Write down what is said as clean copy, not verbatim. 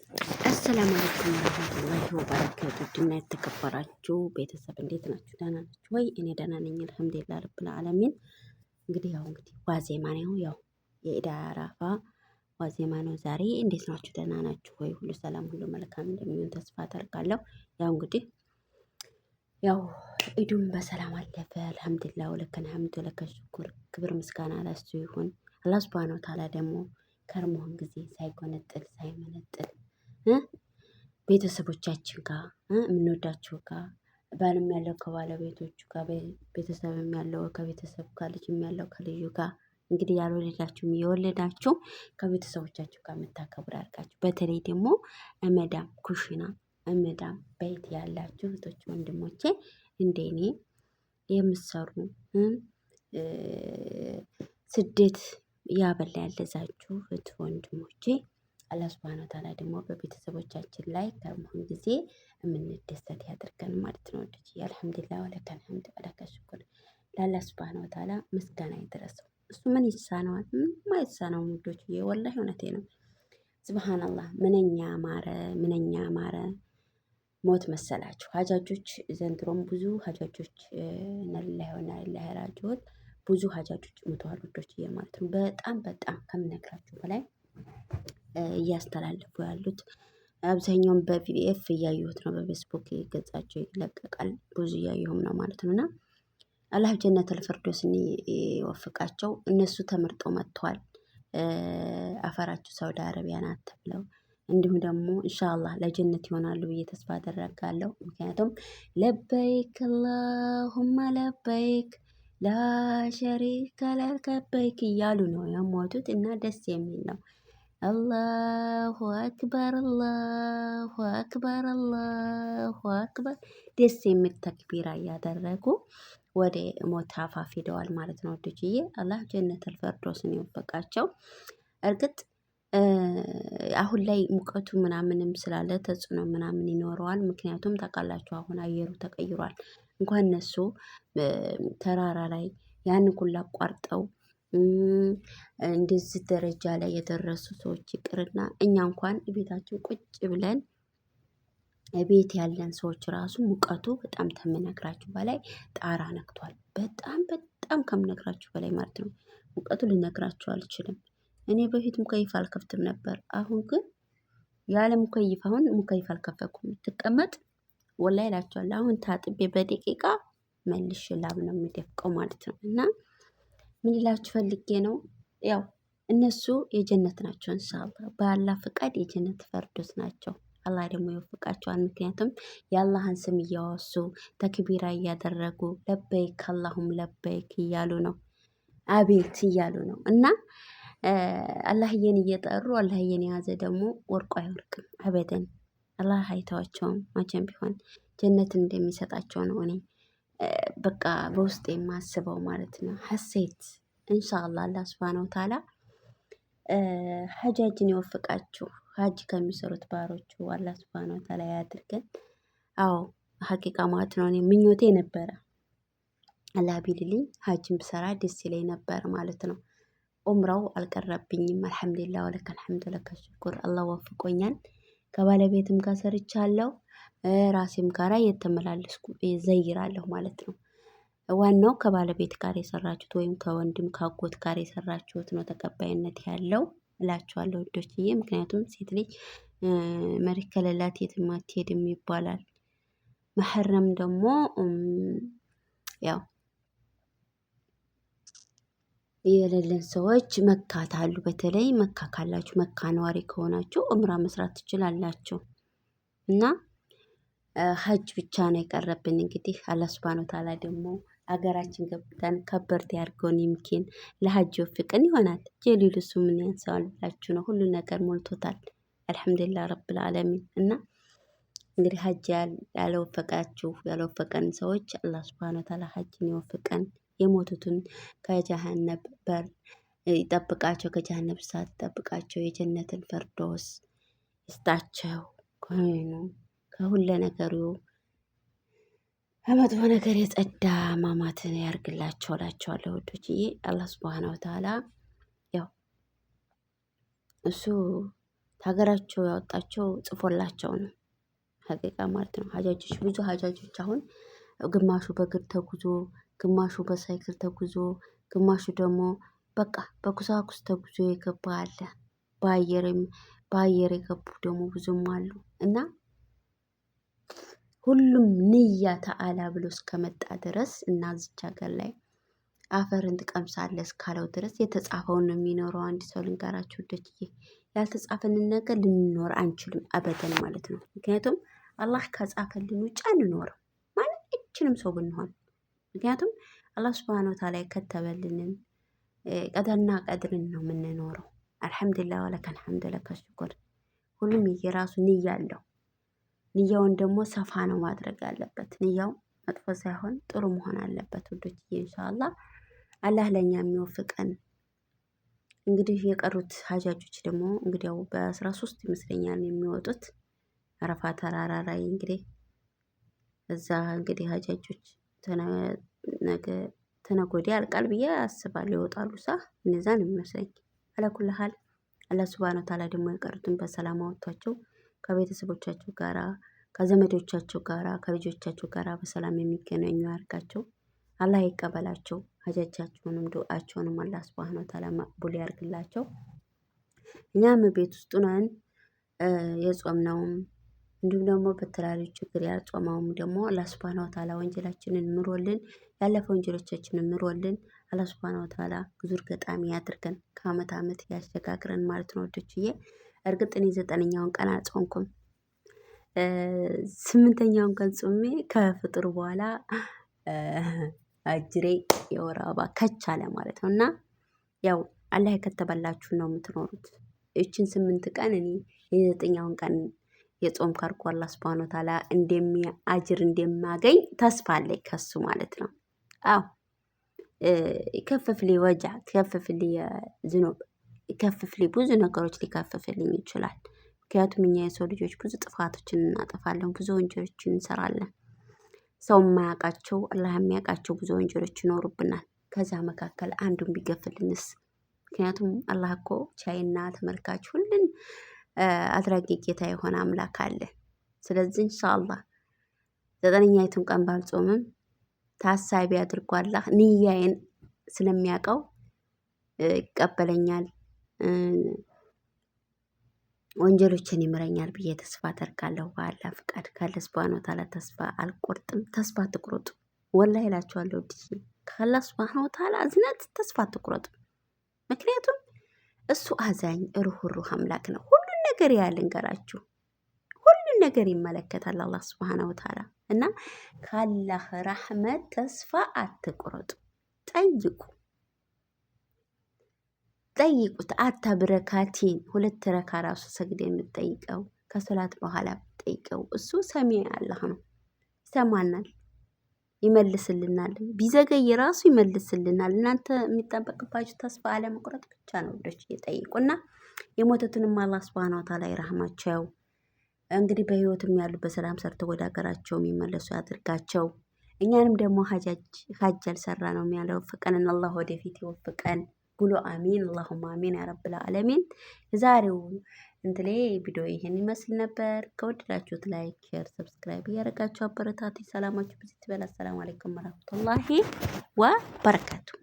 አሰላሙ አለይኩም ወራህመቱላሂ ወበረካቱ። ድና የተከበራችሁ ቤተሰብ እንዴት ናችሁ? ደህና ናችሁ ወይ? እኔ ደህና ነኝ አልሐምዱሊላህ ረብል ዓለሚን። እንግዲህ ዋዜማ ነው፣ የኢድ አረፋ ዋዜማ ነው ዛሬ። እንዴት ናችሁ? ደህና ናችሁ ወይ? ሁሉ ሰላም ሁሉ መልካም እንደሚሆን ተስፋ አደርጋለሁ። እንግዲህ ኢዱም በሰላም አለፈ አልሐምዱሊላህ። ወለከን ሐምዱ ወለከ ሽኩር፣ ክብር ምስጋና ለሱ ይሁን። አላህ ሱብሃነሁ ወተዓላ ደግሞ ከርሞን ጊዜ ሳይጎነጥል ሳይመነጥል ቤተሰቦቻችን ጋር የምንወዳቸው ጋር ባልም ያለው ከባለቤቶቹ ጋር ቤተሰብም ያለው ከቤተሰቡ ጋር ልጅም ያለው ከልዩ ጋር እንግዲህ ያልወለዳችሁም የወለዳችሁ ከቤተሰቦቻችሁ ጋር የምታከብሩ ያድርጋችሁ። በተለይ ደግሞ መዳም ኩሽና መዳም ቤት ያላችሁ እህቶች ወንድሞቼ እንደኔ የምትሰሩ ስደት ያበላ ያለዛችሁ እህት ወንድሞቼ አላህ ሱብሃነሁ ወተዓላ ደግሞ በቤተሰቦቻችን ላይ ከርሞን ጊዜ የምንደሰት ያድርገን ማለት ነው። ወደጂ አልሐምዱሊላህ ወለከል ሐምድ ወለከ ሽኩር ለአላህ ሱብሃነሁ ወተዓላ ምስጋና ይድረሰው። እሱ ምን ይሳነዋል? ምንም አይሳነውም ውዶች፣ ወላሂ እውነቴ ነው። ሱብሃንአላህ ምንኛ ማረ ሞት መሰላችሁ። ሀጃጆች ዘንድሮም ብዙ ሀጃጆች ነላሂ ወኢና ራጂዑን ብዙ ሀጃጆች ሞተዋል ውዶች ማለት ነው። በጣም ከምነግራችሁ በላይ እያስተላለፉ ያሉት አብዛኛውን በፒዲኤፍ እያየሁት ነው። በፌስቡክ ገጻቸው ይለቀቃል፣ ብዙ እያየሁም ነው ማለት ነው። እና አላህ ጀነተል ፊርደውስን ይወፍቃቸው። እነሱ ተመርጠው መጥተዋል። አፈራቸው ሳውዲ አረቢያ ናት ተብለው እንዲሁም ደግሞ ኢንሻአላህ ለጀነት ይሆናሉ ብዬ ተስፋ አደርጋለሁ። ምክንያቱም ለበይክ አላሁማ ለበይክ ላ ሸሪከ ለከ ለበይክ እያሉ ነው የሞቱት እና ደስ የሚል ነው። አላሁ አክበር አላሁ አክበር አላሁ አክበር ደስ የሚል ተክቢራ እያደረጉ ወደ ሞት አፋፍ ሄደዋል ማለት ነው ወዶችዬ። አላህ ጀነተል ፊርደውስን ይወፍቃቸው። እርግጥ አሁን ላይ ሙቀቱ ምናምንም ስላለ ተጽዕኖ ምናምን ይኖረዋል። ምክንያቱም ታውቃላችሁ አሁን አየሩ ተቀይሯል። እንኳን እነሱ ተራራ ላይ ያን ሁሉ አቋርጠው እንደዚህ ደረጃ ላይ የደረሱ ሰዎች ይቅርና እኛ እንኳን ቤታችን ቁጭ ብለን ቤት ያለን ሰዎች ራሱ ሙቀቱ በጣም ከምነግራችሁ በላይ ጣራ ነክቷል። በጣም ከምነግራችሁ በላይ ማለት ነው። ሙቀቱ ልነግራችሁ አልችልም። እኔ በፊት ሙከይፍ አልከፍትም ነበር። አሁን ግን ያለ ሙከይፍ አሁን ሙከይፍ አልከፈትኩም። ትቀመጥ ወላሂ እላችኋለሁ። አሁን ታጥቤ በደቂቃ መልሼ ላብ ነው የሚደፍቀው ማለት ነው። እና ምን ልላችሁ ፈልጌ ነው እነሱ የጀነት ናቸው ኢንሻአላህ በአላህ ፍቃድ የጀነት ፊርደውስ ናቸው። አላህ ደግሞ ይወፍቃቸዋል። ምክንያቱም የአላህን ስም እያወሱ ተክቢራ እያደረጉ ለበይክ አላሁም ለበይክ እያሉ ነው፣ አቤት እያሉ ነው። እና አላህዬን እየጠሩ አላህዬን የያዘ ደግሞ ወርቁ አይወርቅም አበደን። አላህ አይተዋቸውም መቼም ቢሆን ጀነትን እንደሚሰጣቸው ነው እኔ በቃ በውስጥ የማስበው ማለት ነው። ሀሴት ኢንሻአላህ አላህ ሱብሃነሁ ወተዓላ ሀጃጅን ይወፍቃችሁ። ሀጅ ከሚሰሩት ባሮቹ አላህ ሱብሃነሁ ወተዓላ ያድርገን። ሀቂቃ ማለት ነው። እኔ ምኞቴ ነበረ አላህ ቢልልኝ ሀጅን ብሰራ ደስ ይለኝ ነበር ማለት ነው። ኡምራው አልቀረብኝም። አልሐምዱሊላህ ወለከል ሐምድ ወለከል ሽኩር አላህ ወፍቆኛል። ከባለቤትም ጋር ሰርቻለሁ፣ ራሴም ጋራ የተመላለስኩ ዘይራለሁ ማለት ነው። ዋናው ከባለቤት ጋር የሰራችሁት ወይም ከወንድም ካጎት ጋር የሰራችሁት ነው ተቀባይነት ያለው እላችኋለሁ ውዶችዬ። ምክንያቱም ሴት ልጅ መሪ ከሌላት የትም አትሄድም ይባላል። መሐረም ደግሞ የሌለን ሰዎች መካት አሉ። በተለይ መካ ካላችሁ መካ ነዋሪ ከሆናችሁ ኡምራ መስራት ትችላላችሁ። እና ሀጅ ብቻ ነው የቀረብን። እንግዲህ አላህ ሱብሃነሁ ወተዓላ ደግሞ አገራችን ገብተን ከበርቴ ያድርገውን ይምኪን ለሀጅ ወፍቅን ይሆናል። ጀሊሉ እሱ ምን ያንሰዋል ብላችሁ ነው? ሁሉ ነገር ሞልቶታል። አልሐምዱሊላህ ረብል ዓለሚን። እና እንግዲህ ሀጅ ያልወፈቀን ሰዎች አላህ ሱብሃነሁ ወተዓላ ሀጅን ይወፍቀን። የሞቱትን ከጀሃነም በር ይጠብቃቸው፣ ከጀሃነም እሳት ይጠብቃቸው፣ የጀነትን ፊርደውስ ይስጣቸው። ከሁለ ነገሩ ከመጥፎ ነገር የጸዳ ማማትን ያርግላቸው እላቸዋለሁ ውዶችዬ። አላህ ሱብሃነሁ ወተዓላ እሱ ሀገራቸው ያወጣቸው ጽፎላቸው ነው ሀቂቃ ማለት ነው። ሀጃጆች ብዙ ሀጃጆች አሁን ግማሹ በእግር ተጉዞ፣ ግማሹ በሳይክል ተጉዞ፣ ግማሹ ደግሞ በቃ በኩሳኩስ ተጉዞ የገባ አለ። በአየር የገቡ ደግሞ ብዙም አሉ እና ሁሉም ንያ ተአላ ብሎ እስከመጣ ድረስ እና እዚች ሀገር ላይ አፈርን ትቀምሳለህ እስካለው ድረስ የተጻፈውን ነው የሚኖረው። አንድ ሰው ልንገራችሁ ውዶችዬ፣ ያልተጻፈንን ነገር ልንኖር አንችልም አበደን ማለት ነው። ምክንያቱም አላህ ከጻፈልን ውጭ አንኖርም ማንኛችንም ሰው ብንሆን። ምክንያቱም አላህ ሱብሃነሁ ወተዓላ የከተበልንን ቀደርና ቀድርን ነው የምንኖረው። አልሐምዱሊላህ ወለከል ሐምድ ለከ ሽኩር። ሁሉም የራሱ ንያ አለው። ንያውን ደግሞ ሰፋ ነው ማድረግ ያለበት። ንያው መጥፎ ሳይሆን ጥሩ መሆን አለበት ውዶችዬ። ኢንሻአላህ አላህ ለኛ የሚወፍቀን። እንግዲህ የቀሩት ሀጃጆች ደግሞ እንግዲያው በ13 ይመስለኛል የሚወጡት አረፋ ተራራ ላይ እንግዲህ እዛ እንግዲህ ሀጃጆች ነገ ተነገ ወዲያ ያልቃል ብዬ አስባለሁ። ይወጣሉ እነዛ ነው የሚመስለኝ። አላኩል ሀል አላህ ሱብሃነሁ ወተዓላ ደግሞ የቀሩትን በሰላም አወጥቷቸው ከቤተሰቦቻቸው ጋራ ከዘመዶቻቸው ጋራ ከልጆቻቸው ጋራ በሰላም የሚገናኙ ያርጋቸው። አላህ ይቀበላቸው። ሀጃጃቸውንም ዱዓቸውንም አላህ ሱብሃነሁ ወተዓላ መቅቡል ያርግላቸው። እኛም ቤት ውስጥ ነን የጾምነውም እንዲሁም ደግሞ በተለያዩ ችግር ያልጾመውም ደግሞ አላህ ሱብሃነሁ ወተዓላ ወንጀላችንን ምሮልን ያለፈ ወንጀሎቻችንን ምሮልን አላህ ሱብሃነሁ ወተዓላ ዙር ገጣሚ ያድርገን ከአመት አመት ያሸጋግረን ማለት ነው ወዶችዬ። እርግጥ እኔ 9ኛውን ቀን አልጾምኩም። 8ኛውን ቀን ጾሜ ከፍጥሩ በኋላ አጅሬ የወር አበባ ከች አለ ማለት ነው። እና ያው አላህ የከተበላችሁን ነው የምትኖሩት። እቺን 8 ቀን እኔ የ9ኛውን ቀን የጾም ካርኩ አላህ ሱብሃነሁ ወተዓላ አጅር እንደማገኝ ተስፋ አለኝ ከሱ ማለት ነው። አዎ ይከፍፍልኝ ወጃ ይከፍፍልኝ ዝኑብ ይከፍፍልኝ ብዙ ነገሮች ሊከፍፍልኝ ይችላል። ምክንያቱም እኛ የሰው ልጆች ብዙ ጥፋቶችን እናጠፋለን፣ ብዙ ወንጀሎችን እንሰራለን። ሰው የማያውቃቸው አላህ የሚያውቃቸው ብዙ ወንጀሎች ይኖሩብናል። ከዛ መካከል አንዱን ቢገፍልንስ? ምክንያቱም አላህ እኮ ቻይና ተመልካች ሁሉን አድራጊ ጌታ የሆነ አምላክ አለ። ስለዚህ ኢንሻአላህ 9ኛይቱን ቀን ባልጾምም ታሳቢ አድርጎ አላህ ንያዬን ስለሚያውቀው ይቀበለኛል፣ ወንጀሎችን ይምረኛል ብዬ ተስፋ አደርጋለሁ። በአላህ ፍቃድ ካለ ሱብሃነሁ ወተዓላ ተስፋ አልቆርጥም። ተስፋ አትቁረጡ። ወላሂ እላችኋለሁ ውድዬ፣ ካላህ ሱብሃነሁ ወተዓላ እዝነት ተስፋ አትቁረጡ። ምክንያቱም እሱ አዛኝ ሩህሩህ አምላክ ነው። ሁሉን ነገር ያህል እንገራችሁ፣ ሁሉን ነገር ይመለከታል አላህ ሱብሃነሁ ወተዓላ እና ካላህ ረህመት ተስፋ አትቁረጡ። ጠይቁት። አታ ብረካቴን 2 ረካ ራሱ ሰግደ የምትጠይቀው ከሶላት በኋላ ጠይቀው። እሱ ሰሚ አላህ ነው። ይሰማናል፣ ይመልስልናል። ቢዘገይ ራሱ ይመልስልናል። እናንተ የሚጠበቅባችሁ ተስፋ አለመቁረጥ ብቻ ነው። ወዶች እየጠይቁና የሞቱትንም አላህ ሱብሃነሁ ወተዓላ ይረህማቸው። እንግዲህ በህይወትም ያሉ በሰላም ሰርተው ወደ ሀገራቸው የሚመለሱ ያድርጋቸው። እኛንም ደግሞ ሀጅ አልሰራ ነው የሚያለው ፍቀንን አላህ ወደፊት ይወፍቀን። ጉሎ አሚን አላሁማ አሚን ያ ረብል ዓለሚን። የዛሬው እንትኔ ቪዲዮ ይሄን ይመስል ነበር። ከወደዳችሁት ላይክ፣ ሼር፣ ሰብስክራይብ እያደረጋችሁ አበረታቱ። ሰላማችሁ ብዙ ይበል። አሰላሙ አለይኩም ወራህመቱላሂ ወበረካቱ።